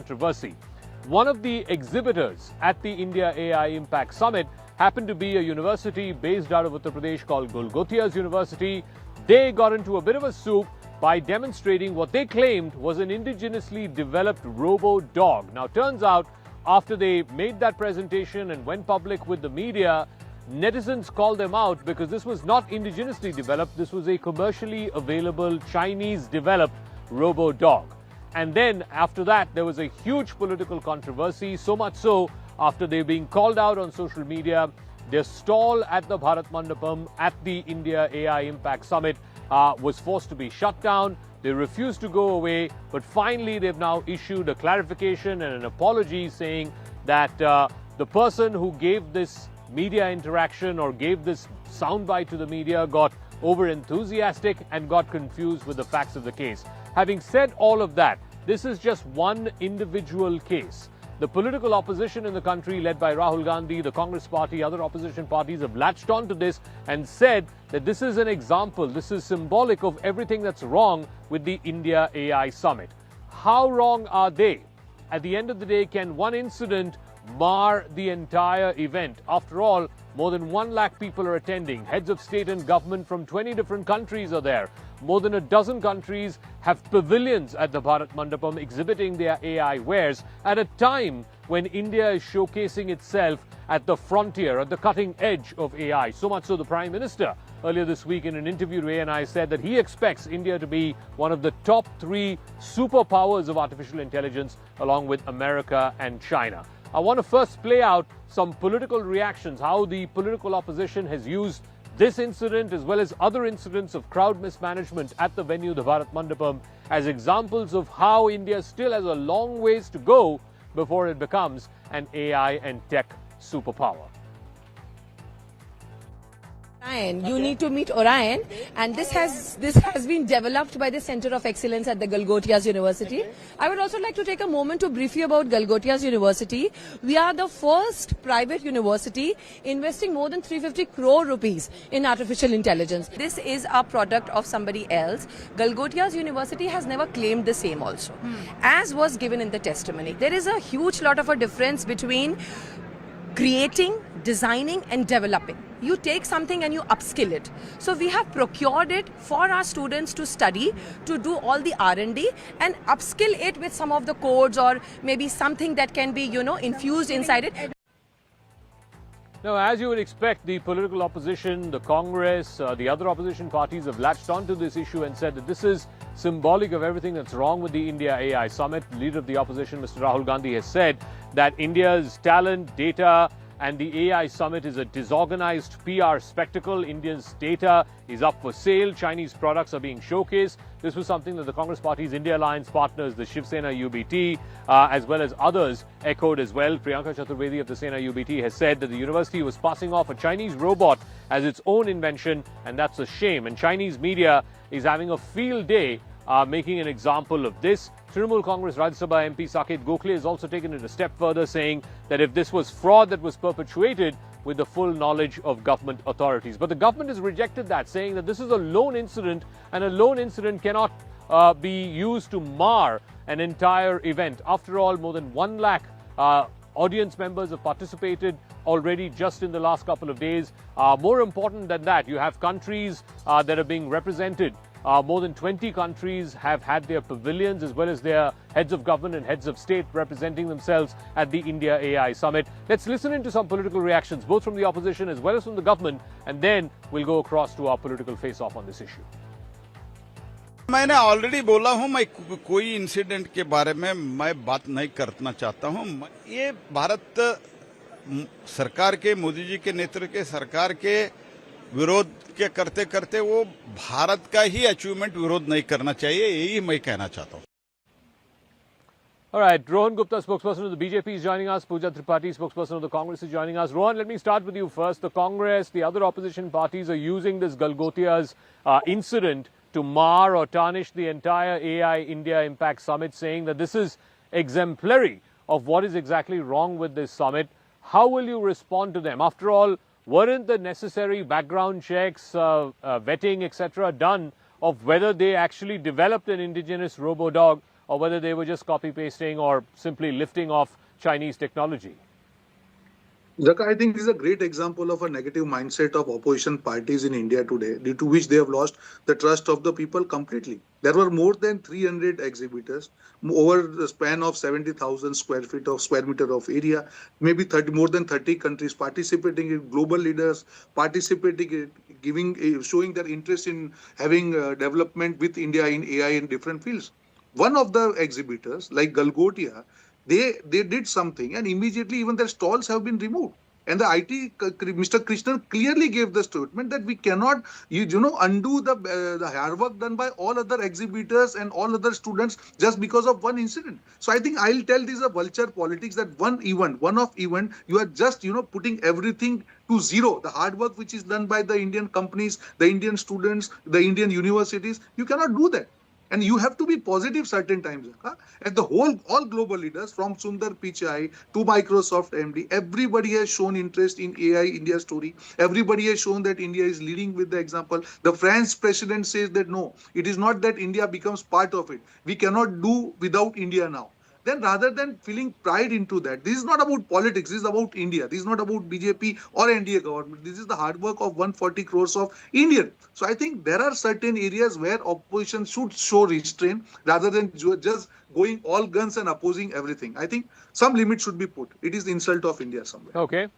controversy. One of the exhibitors at the India AI Impact Summit happened to be a university based out of Uttar Pradesh called Galgotias University. They got into a bit of a soup by demonstrating what they claimed was an indigenously developed RoboDog. Now, turns out, after they made that presentation and went public with the media, netizens called them out because this was not indigenously developed. This was a commercially available Chinese-developed RoboDog. And then, after that, there was a huge political controversy, so much so, after they being called out on social media, their stall at the Bharat Mandapam at the India AI Impact Summit was forced to be shut down. They refused to go away, but finally they've now issued a clarification and an apology saying that the person who gave this media interaction or gave this soundbite to the media got over-enthusiastic and got confused with the facts of the case. Having said all of that, this is just one individual case. The political opposition in the country, led by Rahul Gandhi, the Congress party, other opposition parties have latched on to this and said that this is an example, this is symbolic of everything that's wrong with the India AI Summit. How wrong are they? At the end of the day, can one incident mar the entire event? After all, more than 1 lakh people are attending. Heads of state and government from 20 different countries are there. More than a dozen countries have pavilions at the Bharat Mandapam exhibiting their AI wares at a time when India is showcasing itself at the frontier, at the cutting edge of AI. So much so the Prime Minister earlier this week in an interview to ANI said that he expects India to be one of the top 3 superpowers of artificial intelligence along with America and China. I want to first play out some political reactions, how the political opposition has used this incident as well as other incidents of crowd mismanagement at the venue, the Bharat Mandapam, as examples of how India still has a long ways to go before it becomes an AI and tech superpower. You need to meet Orion, and this has been developed by the Center of Excellence at the Galgotias University. I would also like to take a moment to brief you about Galgotias University. We are the first private university investing more than 350 crore rupees in artificial intelligence. This is a product of somebody else. Galgotias University has never claimed the same also, as was given in the testimony. There is a huge lot of a difference between creating, designing and developing. You take something and you upskill it. So we have procured it for our students to study, to do all the R&D and upskill it with some of the codes or maybe something that can be, infused inside it. Now, as you would expect, the political opposition, the Congress, the other opposition parties have latched onto this issue and said that this is symbolic of everything that's wrong with the India AI Summit. The leader of the opposition, Mr. Rahul Gandhi, has said that India's talent, data, and the AI Summit is a disorganized PR spectacle. India's data is up for sale. Chinese products are being showcased. This was something that the Congress Party's India Alliance partners, the Shiv Sena UBT, as well as others, echoed as well. Priyanka Chaturvedi of the Sena UBT has said that the university was passing off a Chinese robot as its own invention, and that's a shame. And Chinese media is having a field day making an example of this. Trinamool Congress Rajya Sabha MP Saket Gokhale has also taken it a step further, saying that if this was fraud that was perpetuated with the full knowledge of government authorities. But the government has rejected that, saying that this is a lone incident and a lone incident cannot be used to mar an entire event. After all, more than 1 lakh audience members have participated already just in the last couple of days. More important than that, you have countries that are being represented. More than 20 countries have had their pavilions as well as their heads of government and heads of state representing themselves at the India AI Summit. Let's listen into some political reactions, both from the opposition as well as from the government, and then we'll go across to our political face-off on this issue. मैंने already बोला हूं, मैं कोई incident के बारे में मैं बात नहीं करना चाहता हूं. ये भारत सरकार के, मोदी जी के नेतृत्व के सरकार के विरोध के करते करते वो भारत का ही अचीवमेंट विरोध नहीं करना चाहिए, यही मैं कहना चाहता हूं. All right, Rohan Gupta, spokesperson of the BJP, is joining us. Pooja Tripathi, spokesperson of the Congress, is joining us. Rohan, let me start with you first. The Congress, the other opposition parties are using this Galgotias incident to mar or tarnish the entire AI India Impact Summit, saying that this is exemplary of what is exactly wrong with this summit. How will you respond to them? After all, weren't the necessary background checks, vetting, etc. done of whether they actually developed an indigenous RoboDog or whether they were just copy-pasting or simply lifting off Chinese technology. Zaka, I think this is a great example of a negative mindset of opposition parties in India today, due to which they have lost the trust of the people completely. There were more than 300 exhibitors over the span of 70,000 square meter of area, maybe more than 30 countries participating in, global leaders participating in, showing their interest in having development with India in AI in different fields. One of the exhibitors, like Galgotia, they did something, and immediately even their stalls have been removed. And the IT, Mr. Krishnan clearly gave the statement that we cannot, undo the hard work done by all other exhibitors and all other students just because of one incident. So I think I'll tell this a vulture politics, that one-off event, you are just, putting everything to zero. The hard work which is done by the Indian companies, the Indian students, the Indian universities, you cannot do that. And you have to be positive certain times. And all global leaders from Sundar Pichai to Microsoft MD, everybody has shown interest in AI India story. Everybody has shown that India is leading with the example. The French president says that no, it is not that India becomes part of it. We cannot do without India now. Then rather than feeling pride into that, this is not about politics, this is about India. This is not about BJP or NDA government. This is the hard work of 140 crores of Indian. So I think there are certain areas where opposition should show restraint rather than just going all guns and opposing everything. I think some limit should be put. It is the insult of India somewhere. Okay.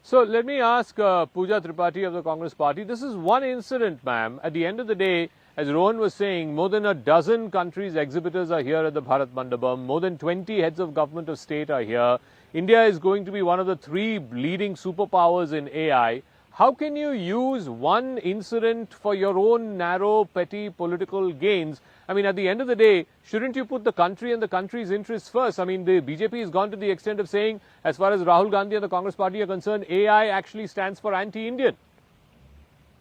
So let me ask Pooja Tripathi of the Congress Party. This is one incident, ma'am. At the end of the day, as Rohan was saying, more than a dozen countries' exhibitors are here at the Bharat Mandapam. More than 20 heads of government of state are here. India is going to be one of the 3 leading superpowers in AI. How can you use one incident for your own narrow, petty political gains? I mean, at the end of the day, shouldn't you put the country and the country's interests first? I mean, the BJP has gone to the extent of saying, as far as Rahul Gandhi and the Congress Party are concerned, AI actually stands for anti-Indian.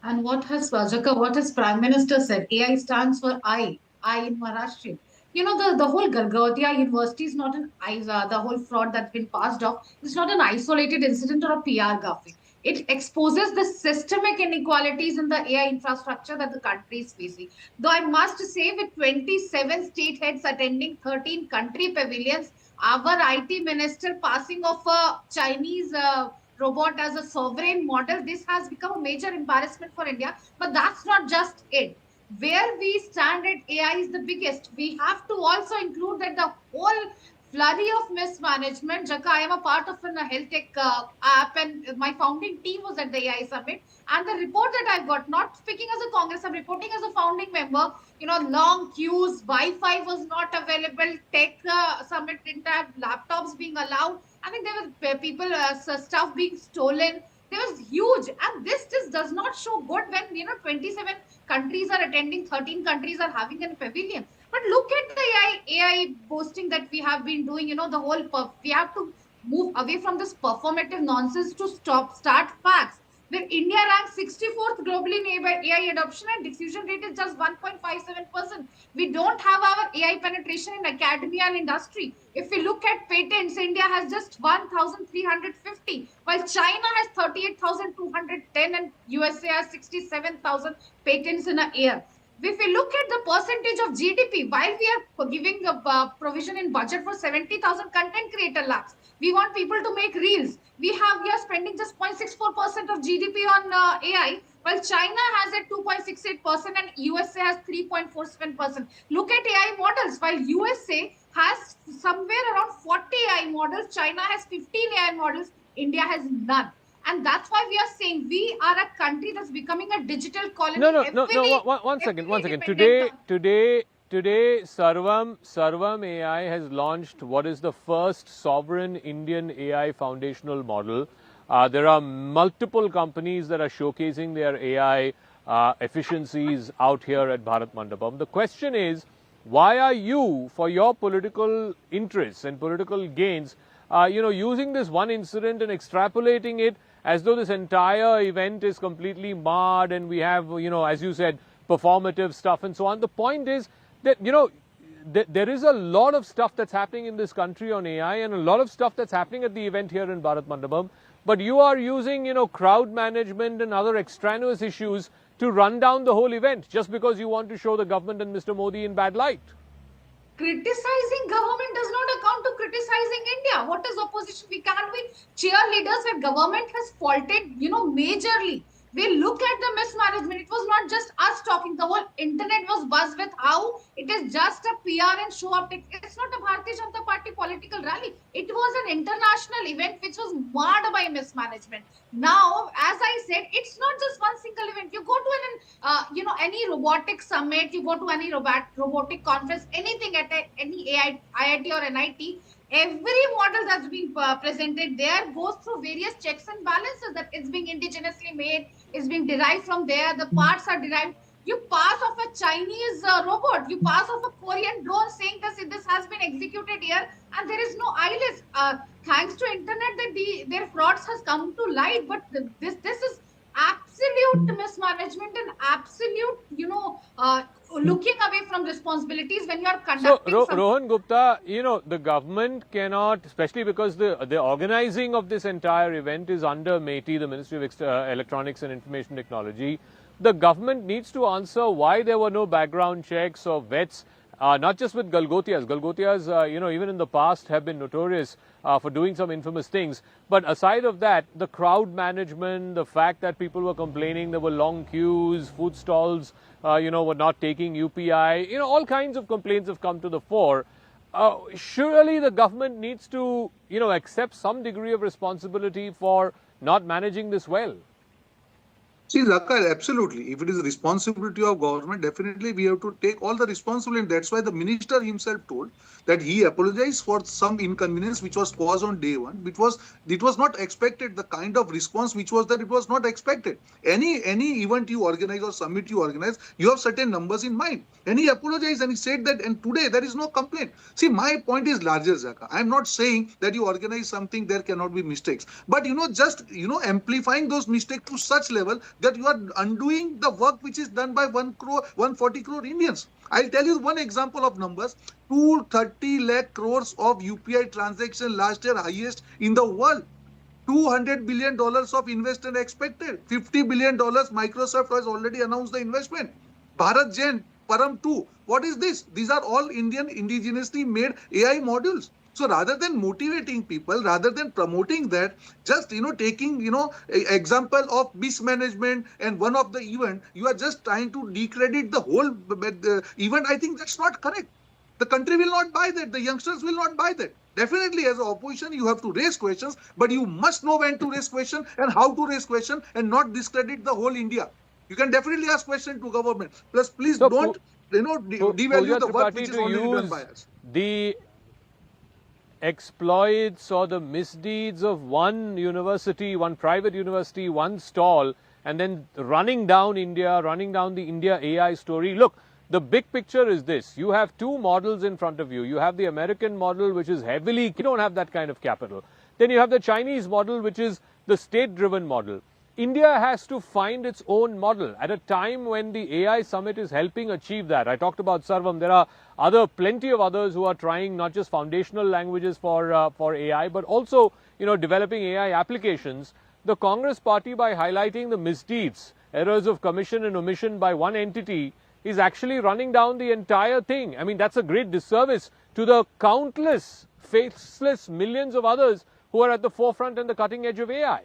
And what has Prime Minister said? AI stands for I in Maharashtra. You know, the whole Galgotias University is not the whole fraud that's been passed off. It's not an isolated incident or a PR gaffe. It exposes the systemic inequalities in the AI infrastructure that the country is facing. Though I must say, with 27 state heads attending 13 country pavilions, our IT minister passing off a Chinese robot as a sovereign model, this has become a major embarrassment for India. But that's not just it. Where we stand at AI is the biggest. We have to also include that the whole flurry of mismanagement. Jaka, I am a part of a health tech app, and my founding team was at the AI summit. And the report that I got, not speaking as a Congress, I'm reporting as a founding member, long queues, Wi-Fi was not available, tech summit didn't have laptops being allowed. I think there were people, stuff being stolen. There was huge, and this does not show good when 27 countries are attending, 13 countries are having a pavilion. But look at the AI boasting that we have been doing. We have to move away from this performative nonsense to start facts. Where India ranks 64th globally in AI adoption and diffusion rate is just 1.57%. We don't have our AI penetration in academia and industry. If we look at patents, India has just 1,350, while China has 38,210 and USA has 67,000 patents in a year. If we look at the percentage of GDP, while we are giving a provision in budget for 70,000 content creator labs, we want people to make reels. We are spending just 0.64% of GDP on AI, while China has at 2.68% and USA has 3.47%. Look at AI models. While USA has somewhere around 40 AI models, China has 15 AI models, India has none. And that's why we are saying we are a country that's becoming a digital colony. No. One second. Today, Sarvam AI has launched what is the first sovereign Indian AI foundational model. There are multiple companies that are showcasing their AI efficiencies out here at Bharat Mandapam. The question is, why are you, for your political interests and political gains, using this one incident and extrapolating it as though this entire event is completely marred and we have, as you said, performative stuff and so on. The point is that, there is a lot of stuff that's happening in this country on AI and a lot of stuff that's happening at the event here in Bharat Mandapam. But you are using, crowd management and other extraneous issues to run down the whole event just because you want to show the government and Mr. Modi in bad light. criticizing government does not account to criticizing India. What is opposition? We can't be cheerleaders where government has faulted, majorly. We look at the mismanagement. It was not just us talking. The whole internet was buzzed with how it is just a PR and show up. It's not a Bharatiya Janata Party political rally. It was an international event which was marred by mismanagement. Now, as I said, it's not just one single event. You go to any robotic summit, you go to any robotic conference, anything at any IIT or NIT, every model that's being presented there goes through various checks and balances, that it's being indigenously made, it's being derived from there, the parts are derived. You pass off a Chinese robot, you pass off a Korean drone saying this has been executed here, and there is no eyeless. Thanks to internet, that their frauds has come to light, but this is absolute mismanagement and absolute, looking away from responsibilities when you are conducting. So, Rohan Gupta, the government cannot, especially because the organizing of this entire event is under MeitY, the Ministry of Electronics and Information Technology. The government needs to answer why there were no background checks or vets, not just with Galgotias. Galgotias, even in the past have been notorious for doing some infamous things. But aside of that, the crowd management, the fact that people were complaining there were long queues, food stalls, were not taking UPI, all kinds of complaints have come to the fore. Surely the government needs to, accept some degree of responsibility for not managing this well. See, Zakar, absolutely. If it is the responsibility of government, definitely we have to take all the responsibility. That's why the minister himself told that he apologized for some inconvenience which was caused on day one. It was not expected. The kind of response which was that it was not expected. Any event you organize or summit you organize, you have certain numbers in mind. And he apologized and he said that, and today there is no complaint. See, my point is larger, Zaka. I'm not saying that you organize something, there cannot be mistakes. But, just amplifying those mistakes to such level that you are undoing the work which is done by 140 crore Indians. I'll tell you one example of numbers. 230 lakh crores of UPI transaction last year, highest in the world. $200 billion of investment expected. $50 billion Microsoft has already announced the investment. Bharat Gen, Param 2. What is this? These are all Indian indigenously made AI modules. So rather than motivating people, rather than promoting that, just, taking, example of mismanagement and one of the event, you are just trying to decredit the whole event. I think that's not correct. The country will not buy that. The youngsters will not buy that. Definitely, as an opposition, you have to raise questions, but you must know when to raise questions and how to raise questions and not discredit the whole India. You can definitely ask questions to government. Plus, please don't, devalue the work which is already done by us. The exploits or the misdeeds of one university, one private university, one stall, and then running down India, running down the India AI story. Look, the big picture is this. You have two models in front of you. You have the American model, which is heavily, you don't have that kind of capital. Then you have the Chinese model, which is the state-driven model. India has to find its own model at a time when the AI summit is helping achieve that. I talked about Sarvam. There are plenty of others who are trying not just foundational languages for AI, but also, developing AI applications. The Congress party, by highlighting the misdeeds, errors of commission and omission by one entity, is actually running down the entire thing. I mean, that's a great disservice to the countless, faceless millions of others who are at the forefront and the cutting edge of AI.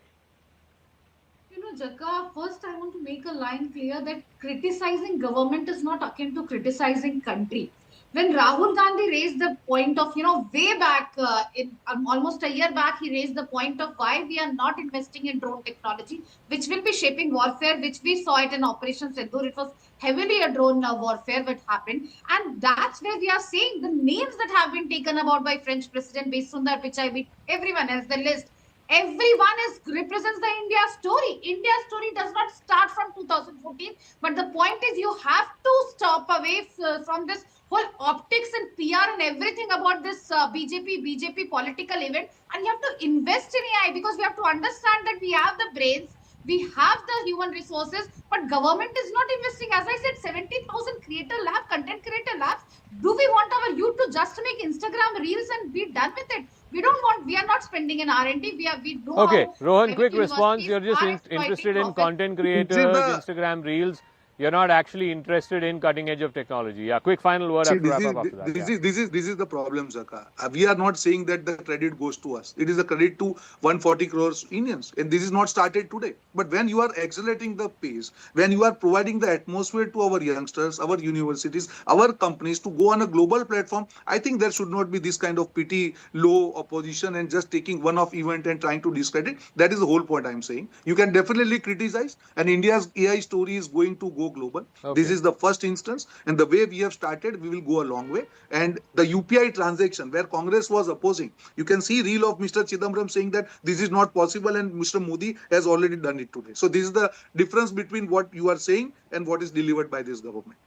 Jaka, first I want to make a line clear that criticizing government is not akin to criticizing country. When Rahul Gandhi raised the point of, way back, in almost a year back, he raised the point of why we are not investing in drone technology, which will be shaping warfare, which we saw it in Operation Sindoor. It was heavily a drone warfare that happened. And that's where we are seeing the names that have been taken about by French President Sundar Pichai, everyone has the list. Everyone represents the India story. India story does not start from 2014, but the point is you have to stop away from this whole optics and PR and everything about this BJP political event, and you have to invest in AI, because we have to understand that we have the brains, we have the human resources, but government is not investing. As I said, 70,000 creator lab, content creator labs. Do we want our youth to just make Instagram reels and be done with it? We are not spending in R&D. We know. Okay, Rohan, quick response. You're just interested in content creators, Instagram reels. you're not actually interested in cutting edge of technology. Yeah, quick final word. See, After wrap up after that. this is the problem, Zaka. We are not saying that the credit goes to us. It is a credit to 140 crores Indians, and this is not started today. But when you are accelerating the pace, when you are providing the atmosphere to our youngsters, our universities, our companies to go on a global platform, I think there should not be this kind of pity, low opposition, and just taking one-off event and trying to discredit. That is the whole point I'm saying. You can definitely criticize, and India's AI story is going to go global. Okay. This is the first instance, and the way we have started, we will go a long way. And the UPI transaction, where Congress was opposing, you can see reel of Mr. Chidambaram saying that this is not possible, and Mr. Modi has already done it today. So this is the difference between what you are saying and what is delivered by this government.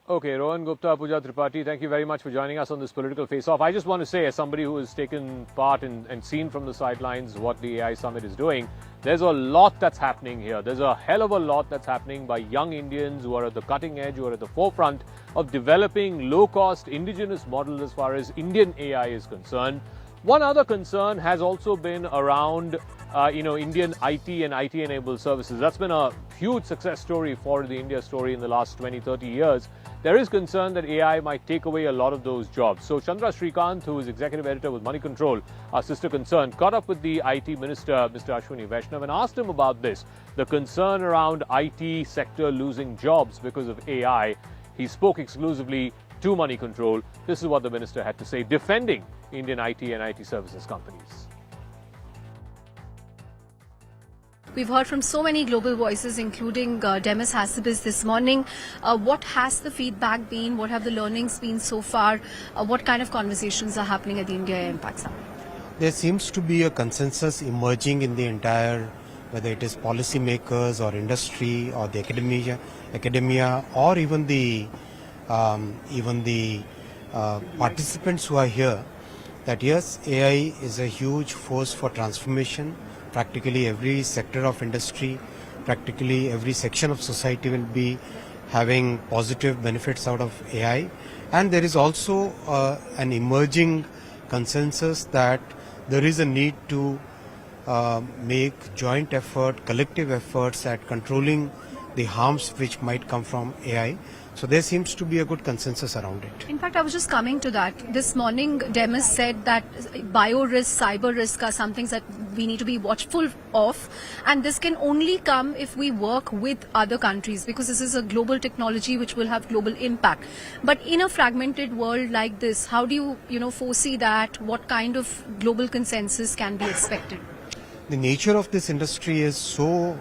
Okay, Rohan Gupta, Pooja Tripathi, thank you very much for joining us on this political face-off. I just want to say, as somebody who has taken part and seen from the sidelines what the AI Summit is doing, there's a lot that's happening here. There's a hell of a lot that's happening by young Indians who are at the cutting edge, who are at the forefront of developing low-cost indigenous models as far as Indian AI is concerned. One other concern has also been around Indian IT and IT-enabled services. That's been a huge success story for the India story in the last 20, 30 years. There is concern that AI might take away a lot of those jobs. So Chandra Srikanth, who is executive editor with Money Control, our sister concern, caught up with the IT minister, Mr. Ashwini Vaishnav, and asked him about this, the concern around IT sector losing jobs because of AI. He spoke exclusively to Money Control. This is what the minister had to say, defending Indian IT and IT services companies. We've heard from so many global voices, including Demis Hassabis this morning. What has the feedback been? What have the learnings been so far? What kind of conversations are happening at the India Impact Summit? There seems to be a consensus emerging in the entire, whether it is policymakers or industry or the academia or even the participants who are here, that yes, AI is a huge force for transformation. Practically every sector of industry, practically every section of society will be having positive benefits out of AI. And there is also an emerging consensus that there is a need to make joint effort, collective efforts at controlling the harms which might come from AI. So there seems to be a good consensus around it. In fact, I was just coming to that. This morning, Demis said that bio risk, cyber risk are some things that we need to be watchful of. And this can only come if we work with other countries, because this is a global technology which will have global impact. But in a fragmented world like this, how do you foresee that? What kind of global consensus can be expected? The nature of this industry is so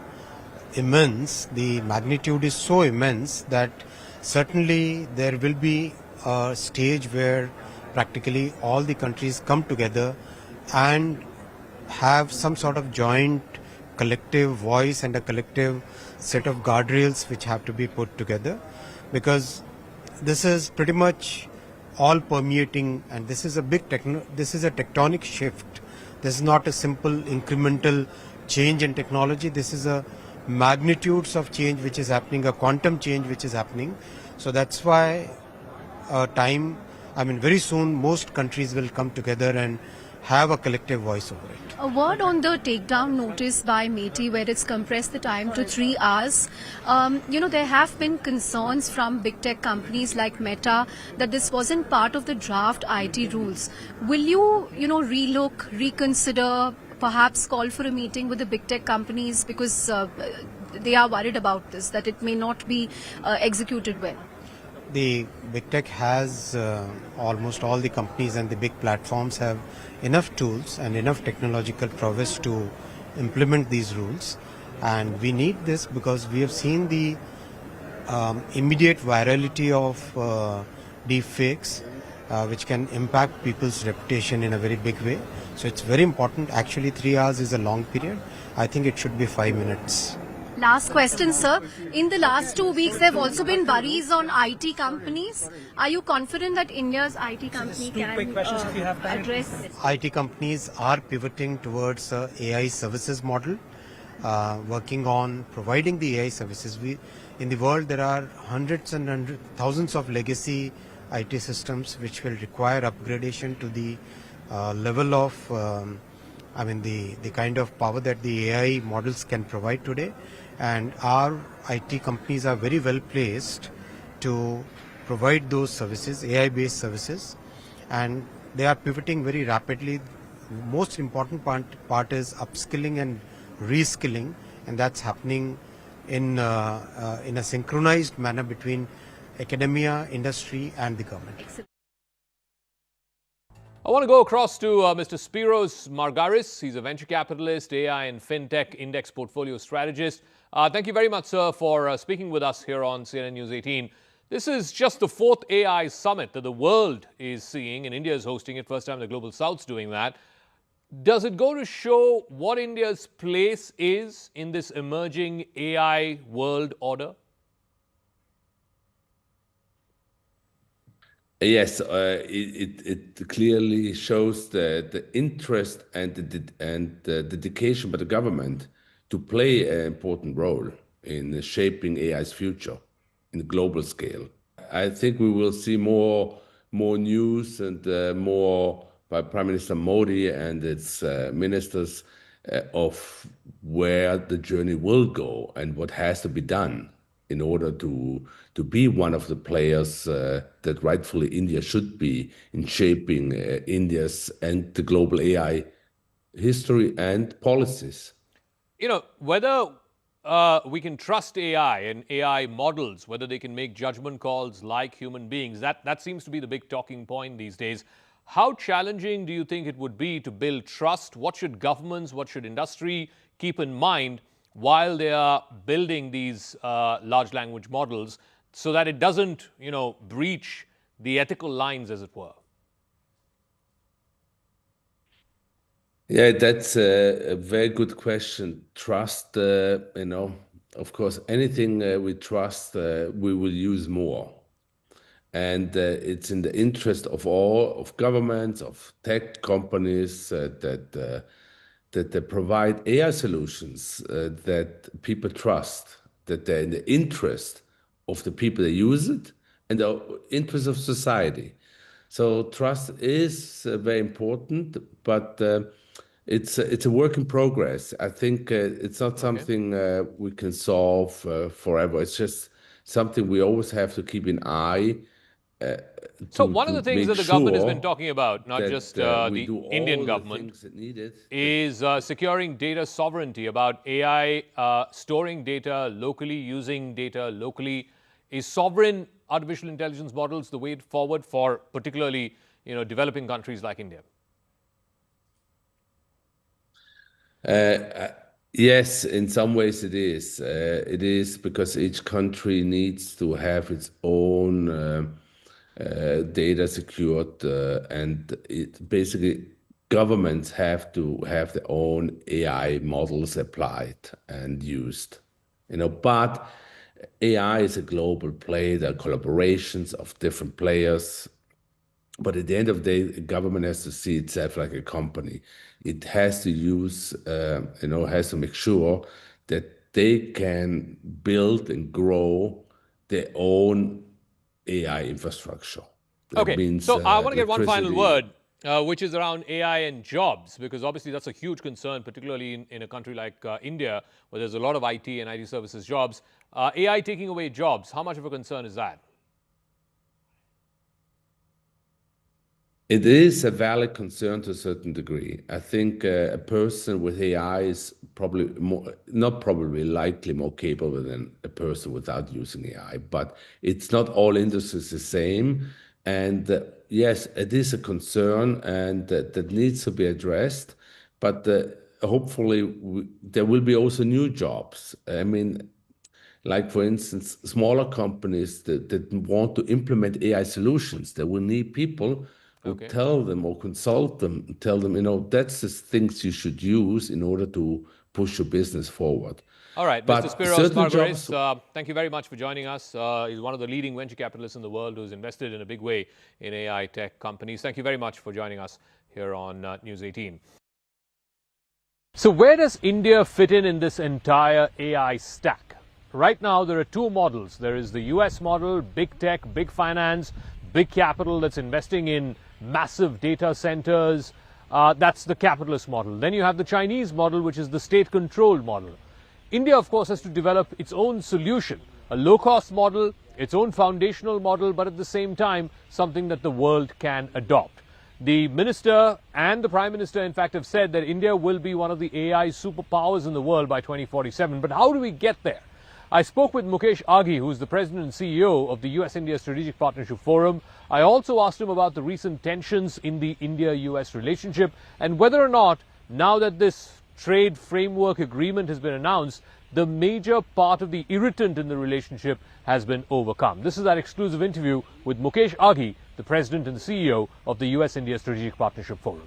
immense, the magnitude is so immense that certainly there will be a stage where practically all the countries come together and have some sort of joint collective voice and a collective set of guardrails which have to be put together, because this is pretty much all permeating, and this is a this is a tectonic shift. This is not a simple incremental change in technology. This is a magnitudes of change which is happening, a quantum change which is happening. So that's why very soon most countries will come together and have a collective voice over it. A word on the takedown notice by MeitY, where it's compressed the time to 3 hours. There have been concerns from big tech companies like Meta that this wasn't part of the draft IT rules. Will you, relook, reconsider, perhaps call for a meeting with the big tech companies, because they are worried about this, that it may not be executed well? The big tech has almost all the companies and the big platforms have enough tools and enough technological prowess to implement these rules, and we need this because we have seen the immediate virality of deep fakes which can impact people's reputation in a very big way. So it's very important. Actually 3 hours is a long period. I think it should be 5 minutes. Last question, sir. In the last 2 weeks, there have also been worries on IT companies. Are you confident that India's IT company can address this? IT companies are pivoting towards a AI services model, working on providing the AI services. In the world, there are hundreds and thousands of legacy IT systems which will require upgradation to the level of the kind of power that the AI models can provide today. and our IT companies are very well placed to provide those services, AI-based services, and they are pivoting very rapidly. Most important part is upskilling and reskilling, and that's happening in a synchronized manner between academia, industry, and the government. I want to go across to Mr. Spiros Margaris. He's a venture capitalist, AI and fintech index portfolio strategist. Thank you very much, sir, for speaking with us here on CNN News 18. This is just the fourth AI summit that the world is seeing, and India is hosting it. First time the Global South's doing that. Does it go to show what India's place is in this emerging AI world order? Yes, it clearly shows the interest and the dedication by the government to play an important role in shaping AI's future in the global scale. I think we will see more news and more by Prime Minister Modi and its ministers of where the journey will go and what has to be done in order to be one of the players that rightfully India should be in shaping India's and the global AI history and policies. You know, whether we can trust AI and AI models, whether they can make judgment calls like human beings, that seems to be the big talking point these days. How challenging do you think it would be to build trust? What should governments, what should industry keep in mind while they are building these large language models so that it doesn't, you know, breach the ethical lines, as it were? Yeah, that's a very good question. Trust, you know, of course, anything we trust, we will use more. And it's in the interest of all, of governments, of tech companies that they provide AI solutions that people trust, that they're in the interest of the people that use it and the interest of society. So trust is very important, but it's a work in progress. I think it's not something we can solve forever. It's just something we always have to keep an eye. So one of the things that the government has been talking about, not just the Indian government, is securing data sovereignty, about AI storing data locally, using data locally. Is sovereign artificial intelligence models the way forward for particularly, you know, developing countries like India? Yes, in some ways it is. It is because each country needs to have its own data secured, and basically governments have to have their own AI models applied and used. You know, but AI is a global play. There are collaborations of different players. But at the end of the day, the government has to see itself like a company. It has to use, you know, has to make sure that they can build and grow their own AI infrastructure. Okay, so I want to get one final word, which is around AI and jobs, because obviously that's a huge concern, particularly in a country like India, where there's a lot of IT and IT services jobs. AI taking away jobs, how much of a concern is that? It is a valid concern to a certain degree. I think a person with AI is probably likely more capable than a person without using AI. But it's not all industries the same. And yes, it is a concern, and that needs to be addressed. But hopefully there will be also new jobs. I mean, like for instance, smaller companies that want to implement AI solutions, they will need people who tell them or consult them, tell them, you know, that's the things you should use in order to push your business forward. All right, but Mr. Spiros Margaris, thank you very much for joining us. He's one of the leading venture capitalists in the world who's invested in a big way in AI tech companies. Thank you very much for joining us here on News 18. So where does India fit in this entire AI stack? Right now, there are two models. There is the US model, big tech, big finance, big capital that's investing in massive data centers. That's the capitalist model. Then you have the Chinese model, which is the state-controlled model. India, of course, has to develop its own solution, a low-cost model, its own foundational model, but at the same time, something that the world can adopt. The minister and the prime minister, in fact, have said that India will be one of the AI superpowers in the world by 2047. But how do we get there? I spoke with Mukesh Aghi, who is the president and CEO of the US-India Strategic Partnership Forum. I also asked him about the recent tensions in the India-US relationship and whether or not, now that this trade framework agreement has been announced, the major part of the irritant in the relationship has been overcome. This is our exclusive interview with Mukesh Aghi, the president and the CEO of the US-India Strategic Partnership Forum.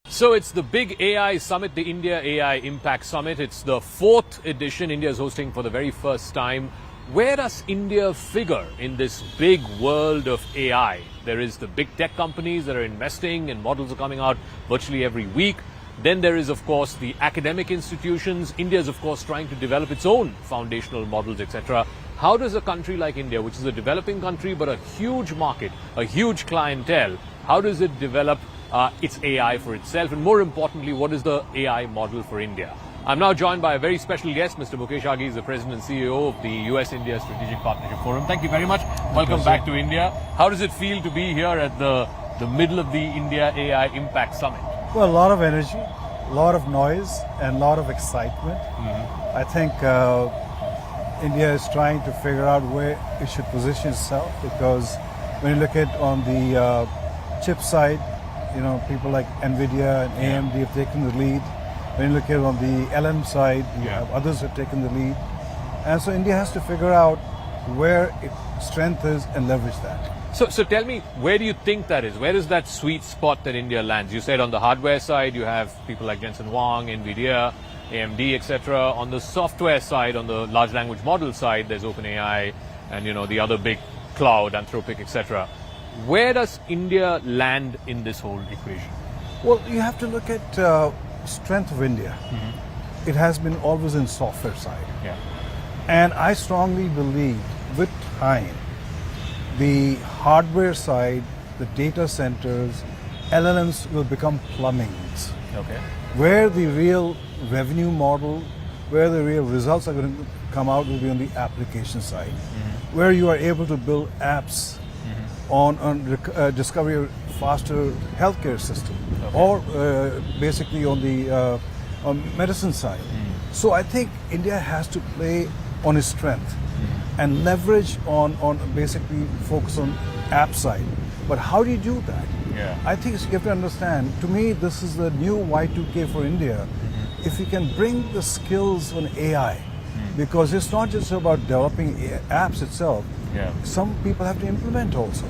So it's the big AI summit, the India AI Impact Summit. It's the 4th edition. India is hosting for the very first time. Where does India figure in this big world of AI? There is the big tech companies that are investing and models are coming out virtually every week. Then there is, of course, the academic institutions. India is, of course, trying to develop its own foundational models, etc. How does a country like India, which is a developing country but a huge market, a huge clientele, how does it develop its AI for itself? And more importantly, what is the AI model for India? I'm now joined by a very special guest. Mr. Mukesh Aghi is the president and CEO of the US-India Strategic Partnership Forum. Thank you very much. Welcome back to India. How does it feel to be here at the middle of the India AI Impact Summit? Well, a lot of energy, a lot of noise, and a lot of excitement. I think India is trying to figure out where it should position itself, because when you look at on the chip side, you know, people like NVIDIA and AMD have taken the lead. When you look at it on the LM side, you have others who have taken the lead. And so India has to figure out where its strength is and leverage that. So tell me, where do you think that is? Where is that sweet spot that India lands? You said on the hardware side, you have people like Jensen Huang, NVIDIA, AMD, etc. On the software side, on the large language model side, there's OpenAI and, you know, the other big cloud, Anthropic, etc. Where does India land in this whole equation? Well, you have to look at strength of India. It has been always in software side. And I strongly believe with time, the hardware side, the data centers, LLMs will become plumbings. Where the real revenue model, where the real results are going to come out will be on the application side, where you are able to build apps on discover a faster healthcare system, or basically on the medicine side. So I think India has to play on its strength and leverage on basically focus on app side. But how do you do that? I think you have to understand, to me, this is the new Y2K for India. If you can bring the skills on AI, because it's not just about developing apps itself, some people have to implement also.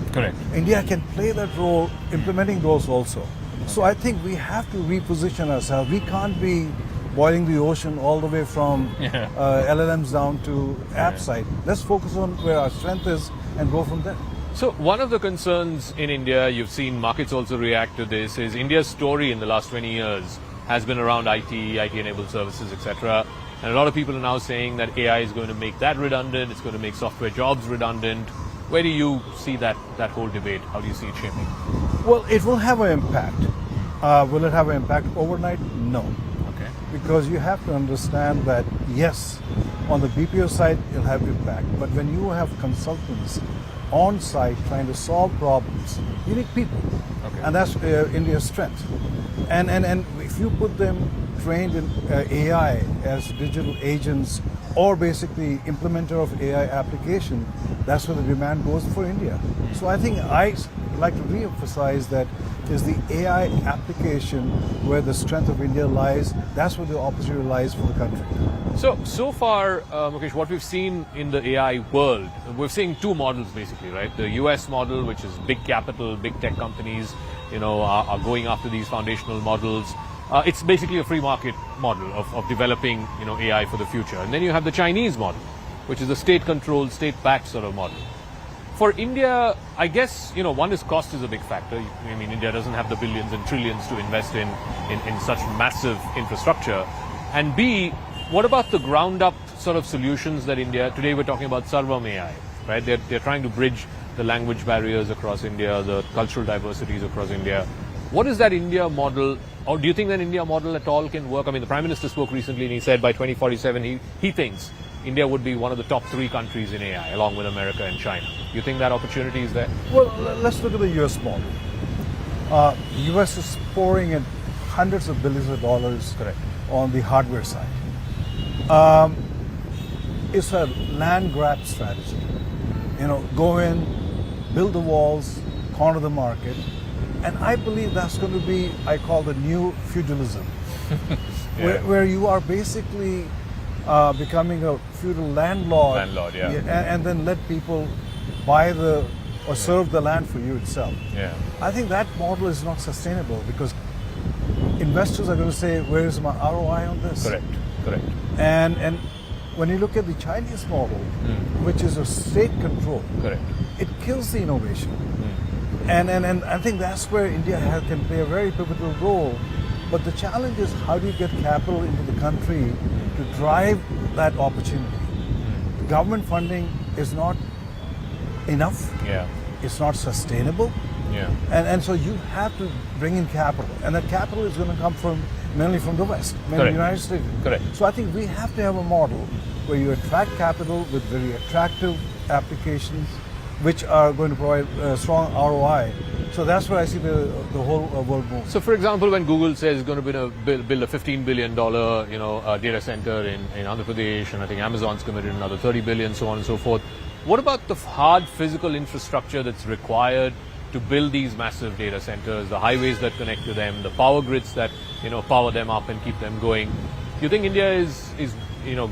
India can play that role, implementing those also. So I think we have to reposition ourselves. We can't be boiling the ocean all the way from LLMs down to app side. Let's focus on where our strength is and go from there. So one of the concerns in India, you've seen markets also react to this, is India's story in the last 20 years has been around IT-enabled services, etc. And a lot of people are now saying that AI is going to make that redundant, it's going to make software jobs redundant. Where do you see that whole debate? How do you see it shaping? Well, it will have an impact. Will it have an impact overnight? No. Because you have to understand that, yes, on the BPO side, it'll have impact. But when you have consultants on site trying to solve problems, you need people. And that's India's strength. And if you put them trained in AI as digital agents or basically implementer of AI application, that's where the demand goes for India. So I think I like to re-emphasize that is the AI application where the strength of India lies. That's where the opportunity lies for the country. So far, Mukesh, what we've seen in the AI world, we're seeing two models basically, right? The US model, which is big capital, big tech companies, you know, are going after these foundational models. It's basically a free market model of developing, you know, AI for the future. And then you have the Chinese model, which is a state-controlled, state-backed sort of model. For India, I guess, you know, one is cost is a big factor. I mean, India doesn't have the billions and trillions to invest in such massive infrastructure. And B, what about the ground-up sort of solutions that India, today we're talking about Sarvam AI, right? They're trying to bridge the language barriers across India, the cultural diversities across India. What is that India model, or do you think that India model at all can work? I mean, the Prime Minister spoke recently and he said by 2047 he thinks India would be one of the top 3 countries in AI, along with America and China. Do you think that opportunity is there? Well, let's look at the US model. The US is pouring in hundreds of billions of dollars Correct. on the hardware side. It's a land grab strategy. You know, go in, build the walls, corner the market, and I believe that's going to be, I call the new feudalism, where you are basically becoming a feudal landlord. And then let people buy or serve the land for you itself. Yeah. I think that model is not sustainable because investors are going to say, where is my ROI on this? Correct. And when you look at the Chinese model, which is a state control, it kills the innovation. And I think that's where India can play a very pivotal role. But the challenge is, how do you get capital into the country to drive that opportunity? Government funding is not enough. It's not sustainable. And so you have to bring in capital. And that capital is going to come mainly from the West, mainly the United States. So I think we have to have a model where you attract capital with very attractive applications which are going to provide strong ROI. So that's where I see the whole world move. So, for example, when Google says it's going to build a $15 billion data center in Andhra Pradesh, and I think Amazon's committed another $30 billion, so on and so forth, what about the hard physical infrastructure that's required to build these massive data centers, the highways that connect to them, the power grids that power them up and keep them going? Do you think India is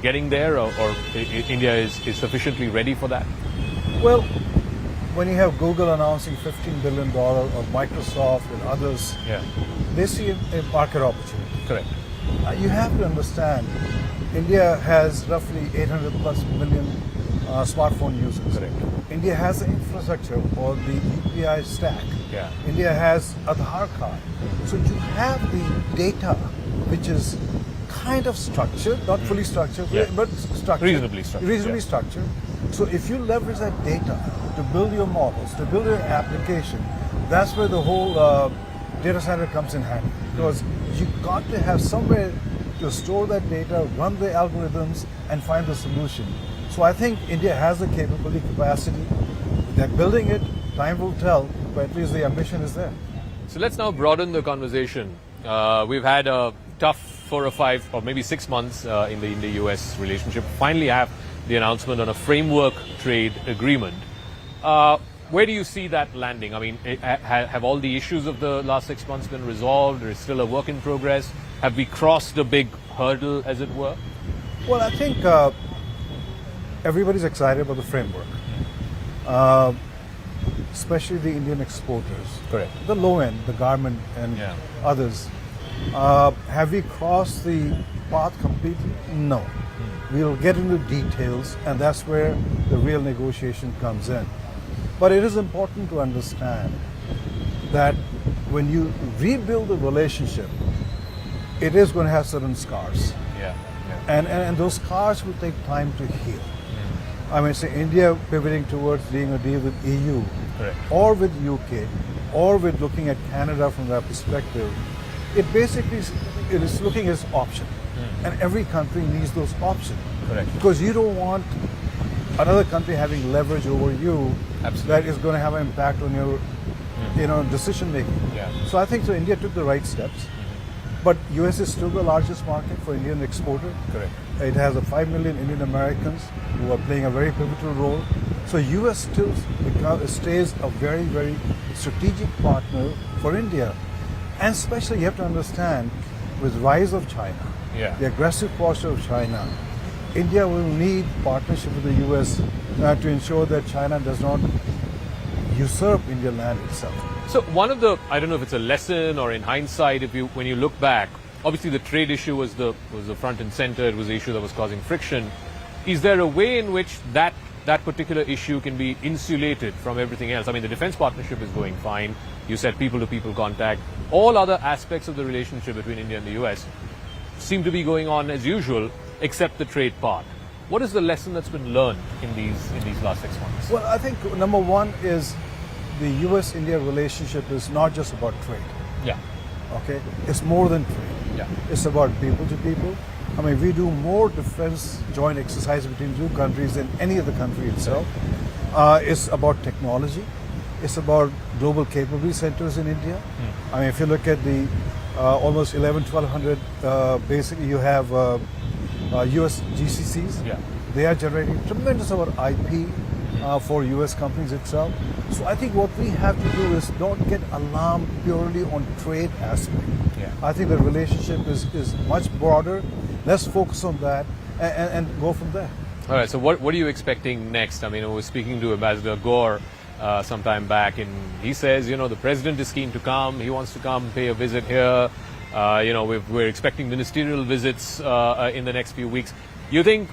getting there, or India is sufficiently ready for that? Well, when you have Google announcing $15 billion or Microsoft and others, they see a market opportunity. You have to understand, India has roughly 800 plus million smartphone users. India has the infrastructure or the UPI stack. India has Aadhaar card. So you have the data which is kind of structured, not fully structured, but structured. Reasonably structured. So if you leverage that data to build your models, to build your application, that's where the whole data center comes in handy. Because you've got to have somewhere to store that data, run the algorithms, and find the solution. So I think India has the capability, capacity. They're building it. Time will tell, but at least the ambition is there. So let's now broaden the conversation. We've had a tough 4 or 5 or maybe 6 months in the India-US relationship. Finally have the announcement on a framework trade agreement. Where do you see that landing? I mean, have all the issues of the last 6 months been resolved? Or is still a work in progress? Have we crossed a big hurdle, as it were? Well, I think everybody's excited about the framework, especially the Indian exporters. The low end, the garment and others. Have we crossed the path completely? No. We'll get into details, and that's where the real negotiation comes in. But it is important to understand that when you rebuild the relationship, it is going to have certain scars. And those scars will take time to heal. I mean, say India pivoting towards doing a deal with EU, or with UK, or with looking at Canada from that perspective, it basically is looking as option. And every country needs those options. Because you don't want another country having leverage over you that is going to have an impact on your decision making. So I think India took the right steps. But US is still the largest market for Indian exporter. It has 5 million Indian Americans who are playing a very pivotal role. So US still stays a very, very strategic partner for India. And especially you have to understand, with rise of China, the aggressive posture of China, India will need partnership with the US to ensure that China does not usurp Indian land itself. So one of the, I don't know if it's a lesson or in hindsight, when you look back, obviously the trade issue was the front and center. It was the issue that was causing friction. Is there a way in which that particular issue can be insulated from everything else? I mean, the defense partnership is going fine. You said people-to-people contact. All other aspects of the relationship between India and the US seem to be going on as usual, except the trade part. What is the lesson that's been learned in these last 6 months? Well, I think number one is the US-India relationship is not just about trade. Yeah. Okay, it's more than trade. Yeah. It's about people to people. I mean, we do more defense joint exercise between two countries than any other country itself. It's about technology. It's about global capability centers in India. I mean, if you look at the almost 1,200, basically you have US GCCs. Yeah. They are generating tremendous amount of IP for US companies itself. So I think what we have to do is not get alarmed purely on trade aspect. Yeah. I think the relationship is much broader. Let's focus on that and go from there. All right, so what are you expecting next? I mean, I was speaking to Ambassador Gore some time back, and he says, you know, the president is keen to come. He wants to come pay a visit here. You know, we're expecting ministerial visits in the next few weeks. You think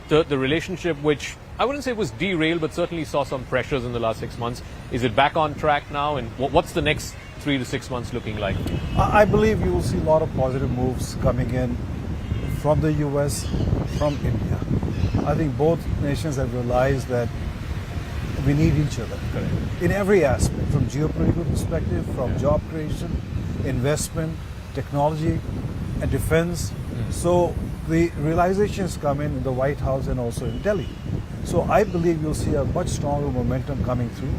the relationship, which I wouldn't say was derailed, but certainly saw some pressures in the last 6 months, is it back on track now? And what's the next 3 to 6 months looking like? I believe you will see a lot of positive moves coming in from the US, from India. I think both nations have realized that we need each other. Correct. In every aspect, from geopolitical perspective, from job creation, investment, technology, and defense. So the realizations come in the White House and also in Delhi. So I believe you'll see a much stronger momentum coming through.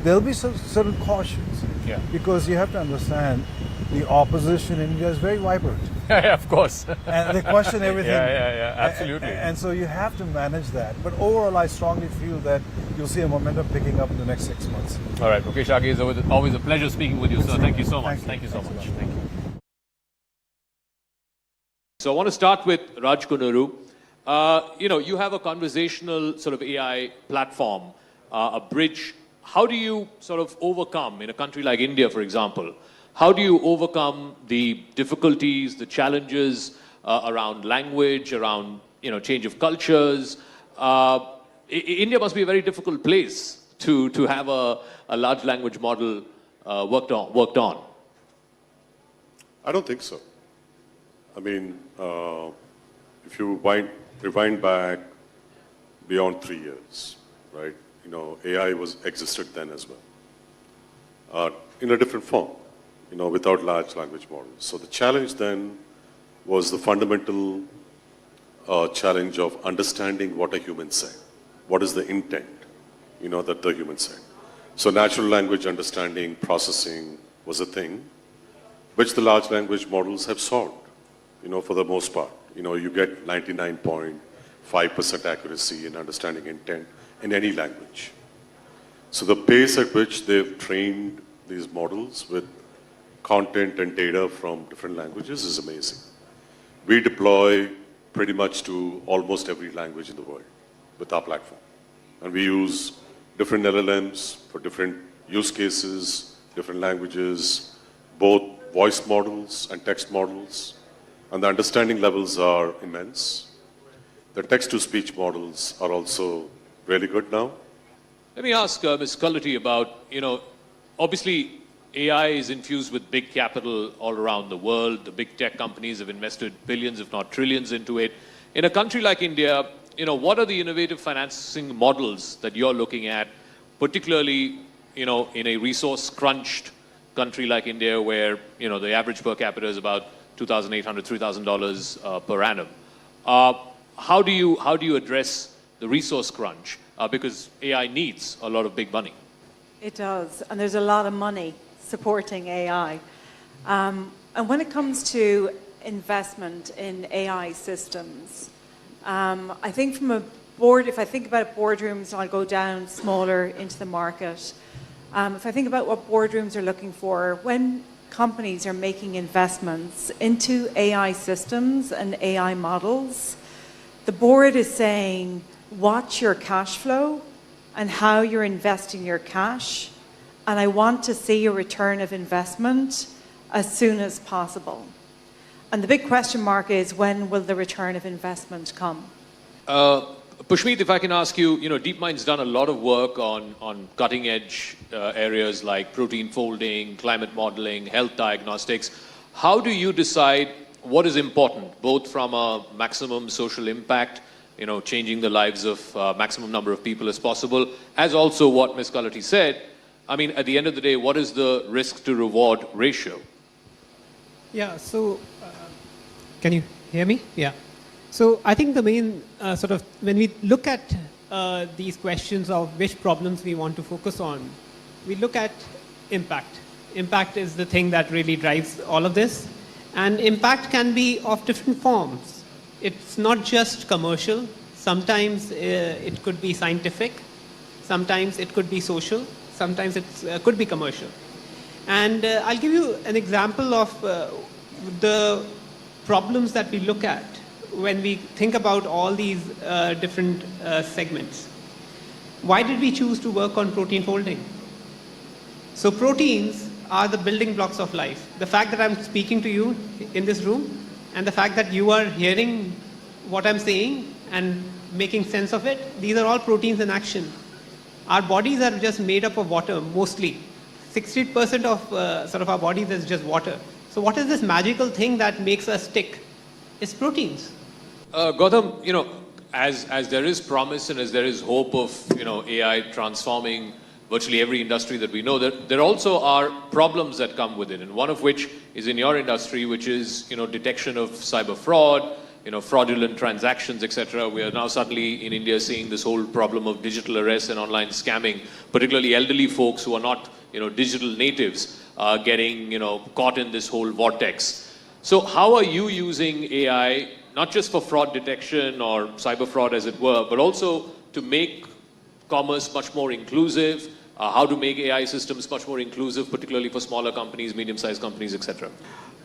There'll be some certain cautions, because you have to understand the opposition in India is very vibrant. Yeah, of course. And they question everything. Yeah, absolutely. And so you have to manage that. But overall, I strongly feel that you'll see a momentum picking up in the next 6 months. All right, Mukesh Aghe, it's always a pleasure speaking with you, sir. Thank you so much. Thank you so much. Thank you. So I want to start with Raj Kunuru. You know, you have a conversational sort of AI platform, a bridge. How do you sort of overcome, in a country like India, for example, how do you overcome the difficulties, the challenges around language, around, you know, change of cultures? India must be a very difficult place to have a large language model worked on. I don't think so. I mean, if you rewind back beyond 3 years, right? You know, AI existed then as well, in a different form, you know, without large language models. So the challenge then was the fundamental challenge of understanding what a human said. What is the intent, you know, that the human said. So natural language understanding, processing was a thing which the large language models have solved, you know, for the most part. You know, you get 99.5% accuracy in understanding intent in any language. So the pace at which they've trained these models with content and data from different languages is amazing. We deploy pretty much to almost every language in the world with our platform. And we use different LLMs for different use cases, different languages, both voice models and text models. And the understanding levels are immense. The text-to-speech models are also really good now. Let me ask Ms. Cullity about, you know, obviously AI is infused with big capital all around the world. The big tech companies have invested billions, if not trillions, into it. In a country like India, you know, what are the innovative financing models that you're looking at, particularly, you know, in a resource-crunched country like India, where, you know, the average per capita is about $2,800, $3,000 per annum. How do you address the resource crunch? Because AI needs a lot of big money. It does, and there's a lot of money supporting AI. And when it comes to investment in AI systems, I think from a board, if I think about boardrooms, I'll go down smaller into the market. If I think about what boardrooms are looking for, when companies are making investments into AI systems and AI models, the board is saying, watch your cash flow and how you're investing your cash, and I want to see a return of investment as soon as possible. And the big question mark is, when will the return of investment come? Pushmeet, if I can ask you, you know, DeepMind's done a lot of work on cutting edge areas like protein folding, climate modeling, health diagnostics. How do you decide what is important, both from a maximum social impact, you know, changing the lives of maximum number of people as possible, as also what Ms. Cullity said? I mean, at the end of the day, what is the risk to reward ratio? Yeah, so can you hear me? Yeah. So I think the main sort of, when we look at these questions of which problems we want to focus on, we look at impact. Impact is the thing that really drives all of this. And impact can be of different forms. It's not just commercial. Sometimes it could be scientific. Sometimes it could be social. Sometimes it could be commercial. And I'll give you an example of the problems that we look at when we think about all these different segments. Why did we choose to work on protein folding? So proteins are the building blocks of life. The fact that I'm speaking to you in this room and the fact that you are hearing what I'm saying and making sense of it, these are all proteins in action. Our bodies are just made up of water, mostly. 60% of sort of our bodies is just water. So what is this magical thing that makes us tick? It's proteins. Gautam, as there is promise and as there is hope of, AI transforming virtually every industry that we know, there also are problems that come with it. And one of which is in your industry, which is, detection of cyber fraud, fraudulent transactions, etc. We are now suddenly in India seeing this whole problem of digital arrests and online scamming, particularly elderly folks who are not, digital natives, getting, caught in this whole vortex. So how are you using AI, not just for fraud detection or cyber fraud as it were, but also to make commerce much more inclusive, how to make AI systems much more inclusive, particularly for smaller companies, medium-sized companies, etc.?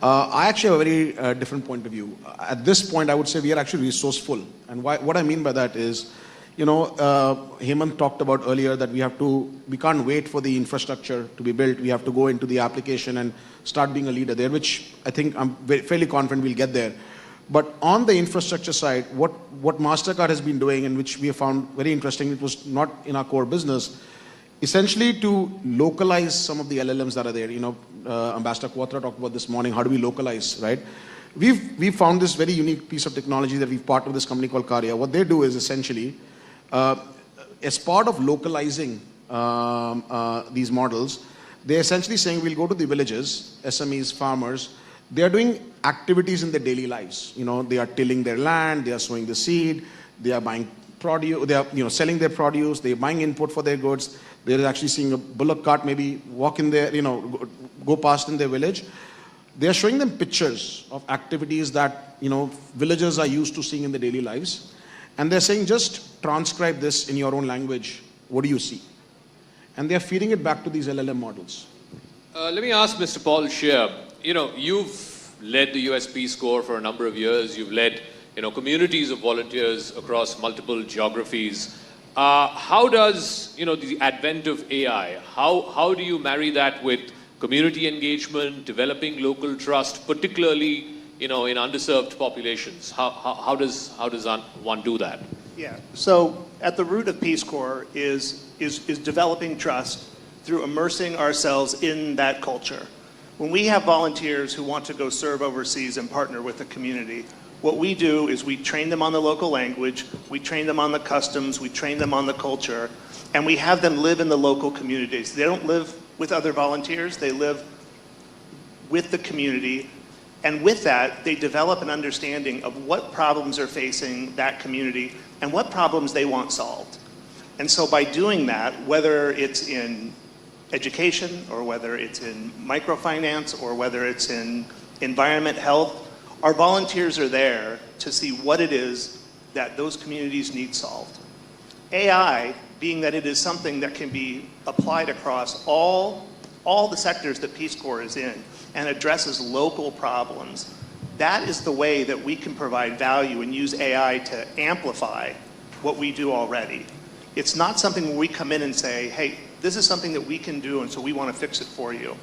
I actually have a very different point of view. At this point, I would say we are actually resourceful. And what I mean by that is, Hemant talked about earlier that we can't wait for the infrastructure to be built. We have to go into the application and start being a leader there, which I think I'm fairly confident we'll get there. But on the infrastructure side, what MasterCard has been doing, and which we have found very interesting, it was not in our core business, essentially to localize some of the LLMs that are there. Ambassador Quatra talked about this morning, how do we localize, right? We've found this very unique piece of technology that we've partnered with this company called Karya. What they do is essentially, as part of localizing these models, they're essentially saying we'll go to the villages, SMEs, farmers. They are doing activities in their daily lives. They are tilling their land, they are sowing the seed, they are buying produce, they are selling their produce, they are buying input for their goods. They're actually seeing a bullock cart maybe walk in there, go past in their village. They are showing them pictures of activities that villagers are used to seeing in their daily lives, and they're saying just transcribe this in your own language. What do you see? And they're feeding it back to these LLM models. Let me ask Mr. Paul Scheer. You've led the US Peace Corps for a number of years. You've led communities of volunteers across multiple geographies. How does the advent of AI, how do you marry that with community engagement, developing local trust, particularly in underserved populations? How does one do that? Yeah. So at the root of Peace Corps is developing trust through immersing ourselves in that culture. When we have volunteers who want to go serve overseas and partner with the community, what we do is we train them on the local language, we train them on the customs, we train them on the culture, and we have them live in the local communities. They don't live with other volunteers, they live with the community, and with that, they develop an understanding of what problems are facing that community and what problems they want solved. And so by doing that, whether it's in education or whether it's in microfinance or whether it's in environment health, our volunteers are there to see what it is that those communities need solved. AI, being that it is something that can be applied across all the sectors that Peace Corps is in and addresses local problems, that is the way that we can provide value and use AI to amplify what we do already. It's not something where we come in and say, hey, this is something that we can do, and so we want to fix it for you.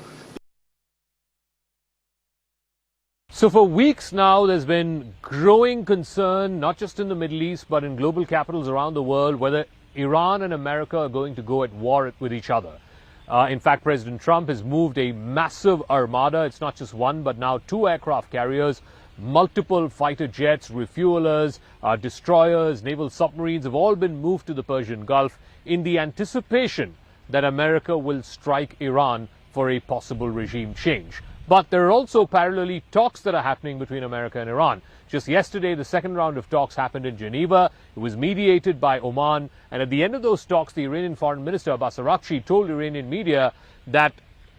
So for weeks now, there's been growing concern, not just in the Middle East, but in global capitals around the world, whether Iran and America are going to go at war with each other. In fact, President Trump has moved a massive armada. It's not just one, but now 2 aircraft carriers, multiple fighter jets, refuelers, destroyers, naval submarines have all been moved to the Persian Gulf in the anticipation that America will strike Iran for a possible regime change. But there are also parallelly talks that are happening between America and Iran. Just yesterday, the second round of talks happened in Geneva. It was mediated by Oman. And at the end of those talks, the Iranian Foreign Minister, Abbas Araghchi, told Iranian media that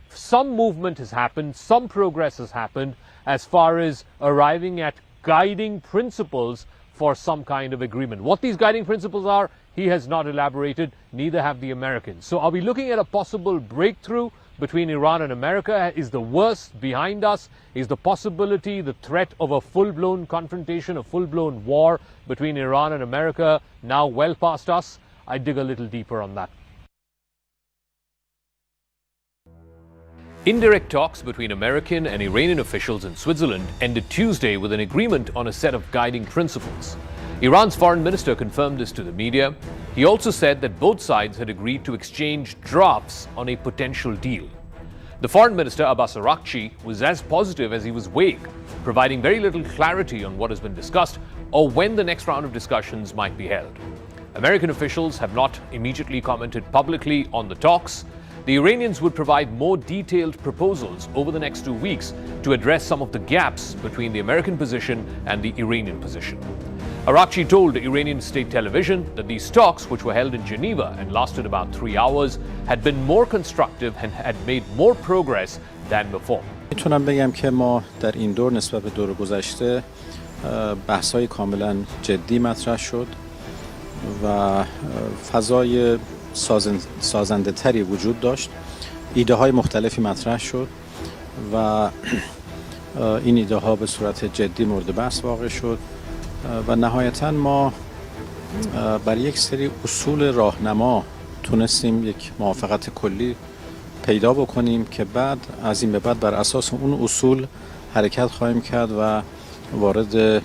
some movement has happened, some progress has happened as far as arriving at guiding principles for some kind of agreement. What these guiding principles are, he has not elaborated, neither have the Americans. So are we looking at a possible breakthrough between Iran and America? Is the worst behind us? Is the possibility, the threat of a full-blown confrontation, a full-blown war between Iran and America now well past us? I dig a little deeper on that. Indirect talks between American and Iranian officials in Switzerland ended Tuesday with an agreement on a set of guiding principles. Iran's foreign minister confirmed this to the media. He also said that both sides had agreed to exchange drafts on a potential deal. The foreign minister, Abbas Araghchi, was as positive as he was vague, providing very little clarity on what has been discussed or when the next round of discussions might be held. American officials have not immediately commented publicly on the talks. The Iranians would provide more detailed proposals over the next 2 weeks to address some of the gaps between the American position and the Iranian position. Araghchi told Iranian state television that these talks, which were held in Geneva and lasted about 3 hours, had been more constructive and had made more progress than before. میتونم بگم که ما در این دور نسبت به دور گذشته بحث‌های کاملا جدی مطرح شد و فضای سازنده تری وجود داشت. ایده های مختلفی مطرح شد و این ایده ها به صورت جدی مورد بحث واقع شد و نهایتاً ما بر یک سری اصول راهنما تونستیم یک موافقت کلی پیدا بکنیم که بعد از این به بعد بر اساس اون اصول حرکت خواهیم کرد و وارد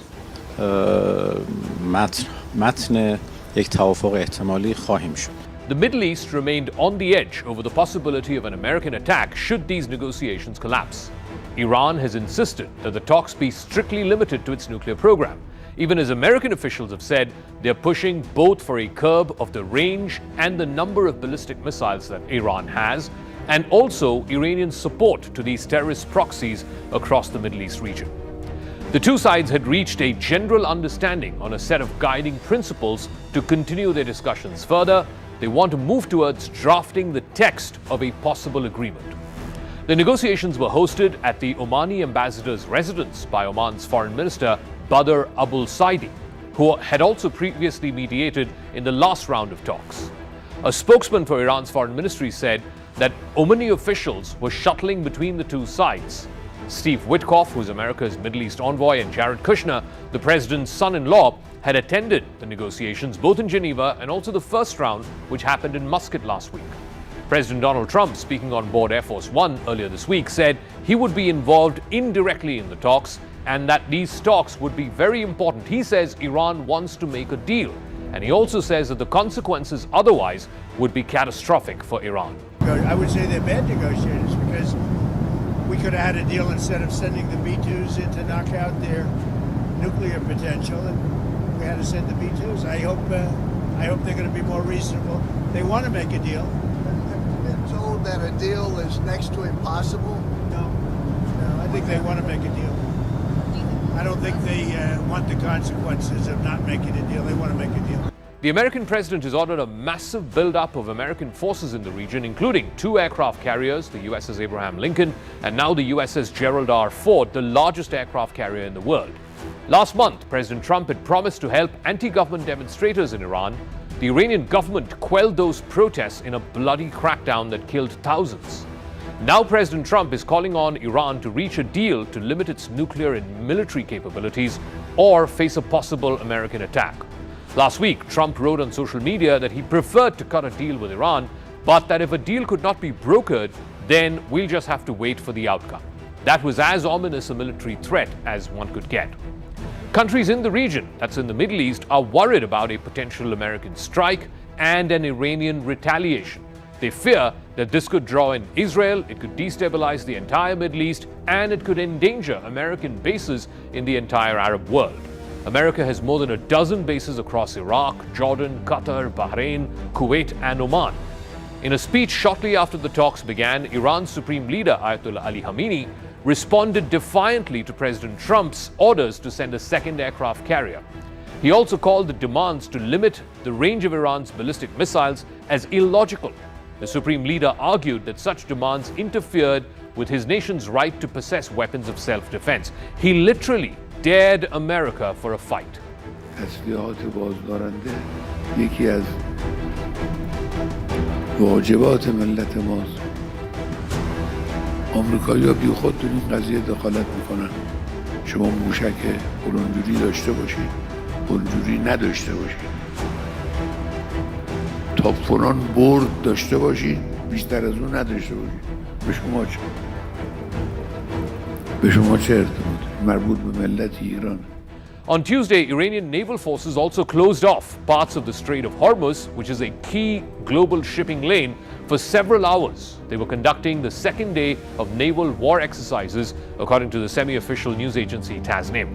متن یک توافق احتمالی خواهیم شد. The Middle East remained on the edge over the possibility of an American attack should these negotiations collapse. Iran has insisted that the talks be strictly limited to its nuclear program, even as American officials have said they're pushing both for a curb of the range and the number of ballistic missiles that Iran has, and also Iranian support to these terrorist proxies across the Middle East region. The two sides had reached a general understanding on a set of guiding principles to continue their discussions further. They want to move towards drafting the text of a possible agreement. The negotiations were hosted at the Omani ambassador's residence by Oman's foreign minister, Badr Abul Saidi, who had also previously mediated in the last round of talks. A spokesman for Iran's foreign ministry said that Omani officials were shuttling between the two sides. Steve Witkoff, who's America's Middle East envoy, and Jared Kushner, the president's son-in-law, had attended the negotiations both in Geneva and also the first round, which happened in Muscat last week. President Donald Trump, speaking on board Air Force One earlier this week, said he would be involved indirectly in the talks and that these talks would be very important. He says Iran wants to make a deal, and he also says that the consequences otherwise would be catastrophic for Iran. I would say they're bad negotiators because we could have had a deal instead of sending the B-2s in to knock out their nuclear potential, and we had to send the B-2s. I hope they're going to be more reasonable. They want to make a deal. Been told that a deal is next to impossible. No, I think they want to make a deal. I don't think they want the consequences of not making a deal. They want to make a deal. The American president has ordered a massive buildup of American forces in the region, including 2 aircraft carriers, the USS Abraham Lincoln, and now the USS Gerald R. Ford, the largest aircraft carrier in the world. Last month, President Trump had promised to help anti-government demonstrators in Iran. The Iranian government quelled those protests in a bloody crackdown that killed thousands. Now President Trump is calling on Iran to reach a deal to limit its nuclear and military capabilities or face a possible American attack. Last week, Trump wrote on social media that he preferred to cut a deal with Iran, but that if a deal could not be brokered, then we'll just have to wait for the outcome. That was as ominous a military threat as one could get. Countries in the region, that's in the Middle East, are worried about a potential American strike and an Iranian retaliation. They fear that this could draw in Israel, it could destabilize the entire Middle East, and it could endanger American bases in the entire Arab world. America has more than a dozen bases across Iraq, Jordan, Qatar, Bahrain, Kuwait, and Oman. In a speech shortly after the talks began, Iran's supreme leader Ayatollah Ali Khamenei responded defiantly to President Trump's orders to send a second aircraft carrier. He also called the demands to limit the range of Iran's ballistic missiles as illogical. The supreme leader argued that such demands interfered with his nation's right to possess weapons of self-defense. He literally dared America for a fight. تسلیحات بازدارنده یکی از واجبات ملت ماست. آمریکایی‌ها بی خود تو این قضیه دخالت میکنن. شما موشک اونجوری داشته باشید، اونجوری نداشته باشید. تاپفونان برد داشته باشید، بیشتر از اون نداشته باشید. به شما چه؟ به شما چه ارتباطی؟ مربوط به ملت ایران. On Tuesday, Iranian naval forces also closed off parts of the Strait of Hormuz, which is a key global shipping lane, for several hours. They were conducting the second day of naval war exercises, according to the semi-official news agency Tasnim.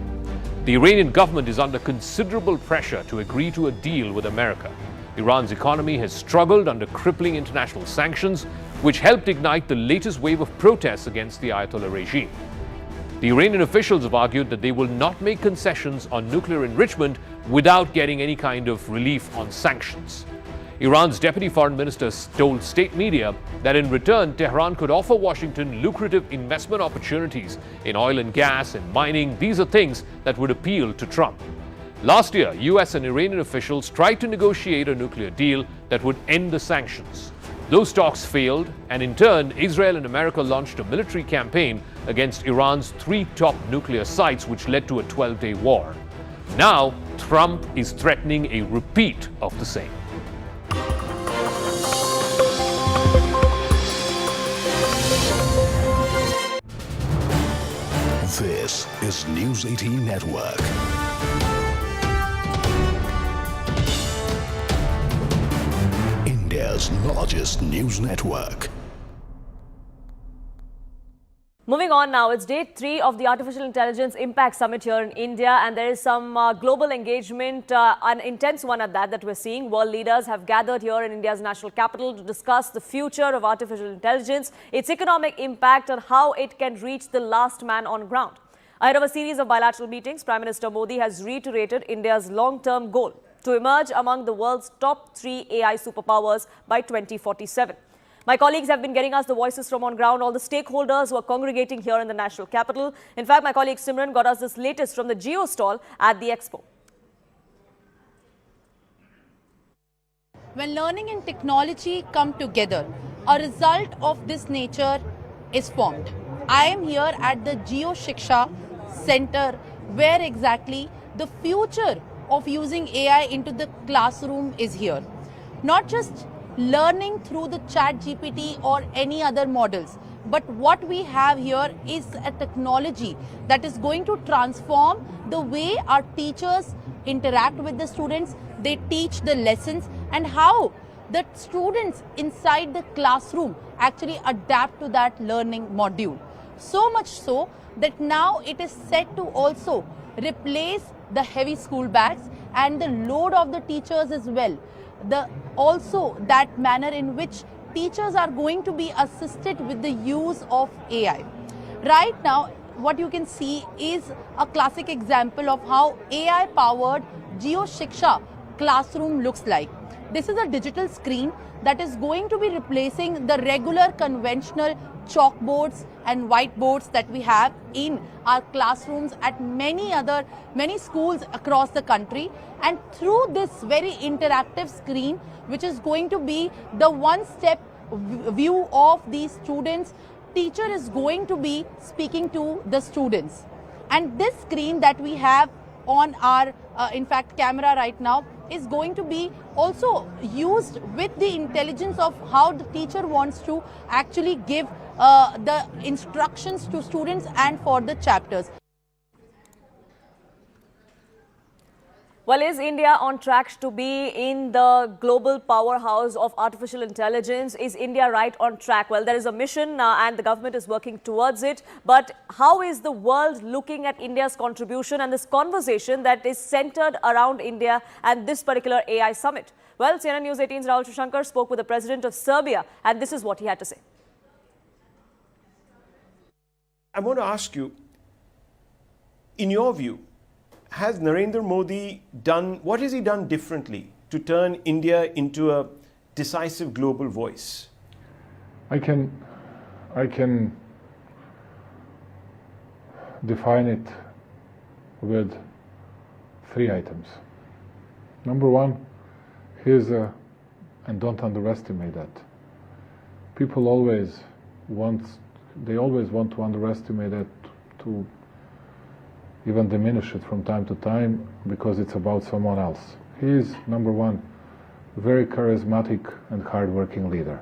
The Iranian government is under considerable pressure to agree to a deal with America. Iran's economy has struggled under crippling international sanctions, which helped ignite the latest wave of protests against the Ayatollah regime. The Iranian officials have argued that they will not make concessions on nuclear enrichment without getting any kind of relief on sanctions. Iran's deputy foreign minister told state media that in return, Tehran could offer Washington lucrative investment opportunities in oil and gas and mining. These are things that would appeal to Trump. Last year, US and Iranian officials tried to negotiate a nuclear deal that would end the sanctions. Those talks failed, and in turn, Israel and America launched a military campaign against Iran's 3 top nuclear sites, which led to a 12-day war. Now, Trump is threatening a repeat of the same. This is News 18 Network. India's largest news network. Moving on now, it's day 3 of the Artificial Intelligence Impact Summit here in India, and there is some global engagement, an intense one at that we're seeing. World leaders have gathered here in India's national capital to discuss the future of artificial intelligence, its economic impact, and how it can reach the last man on ground. Ahead of a series of bilateral meetings, Prime Minister Modi has reiterated India's long-term goal to emerge among the world's top 3 AI superpowers by 2047. My colleagues have been getting us the voices from on ground, all the stakeholders who are congregating here in the national capital. In fact, my colleague Simran got us this latest from the Geo stall at the expo. When learning and technology come together, a result of this nature is formed. I am here at the Geo Shiksha Center, where exactly the future of using AI into the classroom is here. Not just learning through the ChatGPT or any other models, but what we have here is a technology that is going to transform the way our teachers interact with the students, they teach the lessons, and how the students inside the classroom actually adapt to that learning module. So much so that now it is set to also replace the heavy school bags and the load of the teachers as well. Also that manner in which teachers are going to be assisted with the use of AI. Right now, what you can see is a classic example of how AI-powered Geo Shiksha classroom looks like. This is a digital screen that is going to be replacing the regular conventional chalkboards and whiteboards that we have in our classrooms at many schools across the country. And through this very interactive screen, which is going to be the one-step view of these students, teacher is going to be speaking to the students. And this screen that we have on our, in fact, camera right now is going to be also used with the intelligence of how the teacher wants to actually give the instructions to students and for the chapters. Well, is India on track to be in the global powerhouse of artificial intelligence? Is India right on track? Well, there is a mission and the government is working towards it. But how is the world looking at India's contribution and this conversation that is centered around India and this particular AI summit? Well, CNN News 18's Rahul Shishankar spoke with the president of Serbia, and this is what he had to say. I want to ask you, in your view, has Narendra Modi what has he done differently to turn India into a decisive global voice? I can define it with 3 items. Number one, and don't underestimate that. People always want to underestimate it, to even diminish it from time to time because it's about someone else. He is, number one, a very charismatic and hard-working leader.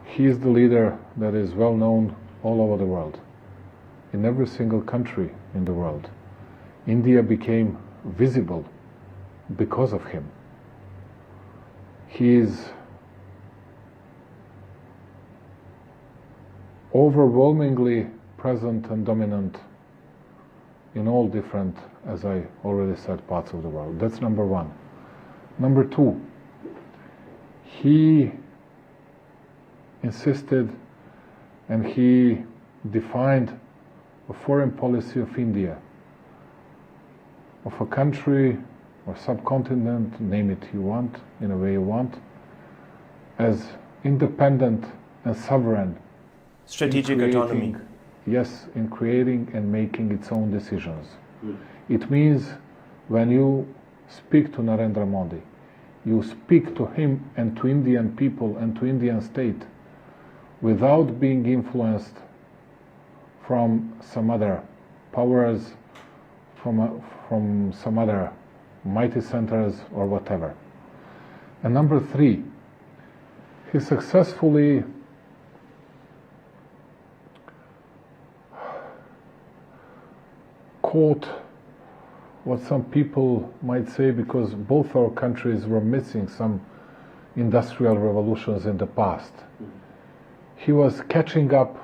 He is the leader that is well known all over the world, in every single country in the world. India became visible because of him. He is overwhelmingly present and dominant in all different, as I already said, parts of the world. That's number one. Number two, he insisted and he defined a foreign policy of India, of a country or subcontinent, name it you want, in a way you want, as independent and sovereign. Strategic autonomy. Yes, in creating and making its own decisions. It means when you speak to Narendra Modi, you speak to him and to Indian people and to Indian state without being influenced from some other powers, from some other mighty centers or whatever. And number three, he successfully caught what some people might say, because both our countries were missing some industrial revolutions in the past. He was catching up